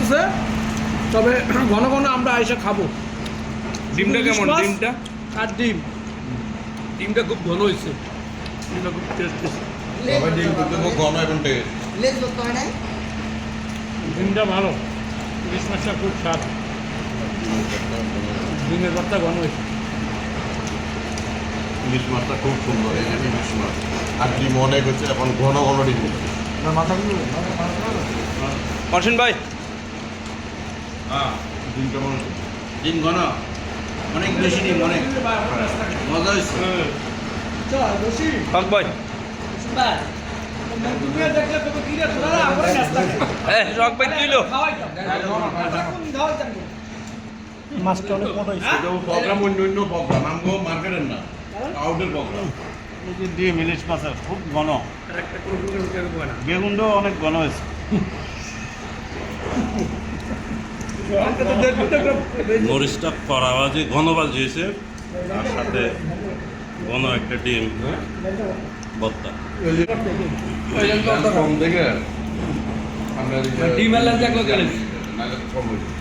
লাগতেছে, তবে ঘন ঘন আমরা আইসা খাবো। ডিমটা কেমন? ইলিশ মাছ ডিমটা আর ডিমটা খুব ঘন হয়েছে, ডিমটা খুব টেস্টি। সবাই ডিম করতে খুব ঘন এবং টেস্ট। ডিমটা ভালো, ইলিশ মাছটা খুব স্বাদ, ডিমের ভর্তা ঘন হয়েছে। ইলিশ মাছটা খুব সুন্দর, এই যে ইলিশ মাছ আর ডিম অনেক হচ্ছে, এখন ঘন ঘন ডিম হচ্ছে। অর্ষণ ভাই, হ্যাঁ, ডিম কেমন হচ্ছে? ডিম ঘন, অনেক বেশি ডিম, অনেক মজা হয়েছে। হক ভাই, রক ভাই তুইলো মাছটা অনেক মোটা হয়েছে। এটাও প্রোগ্রাম অন্য অন্য প্রোগ্রাম, আমগো মার্কেটের না, আউটের প্রোগ্রাম। এই যে ডিম ইলিশ মাছের খুব ঘন, বেগুনটাও অনেক ঘন হয়েছে। মরিচটা কড়া ভাজি ঘন ভাজি হয়েছে, তার সাথে ঘন একটা ডিম ভর্তা। কম দেখে আমরা ডিম আনলাম যে একলো গেলেন। নাহলে কম হয়েছে।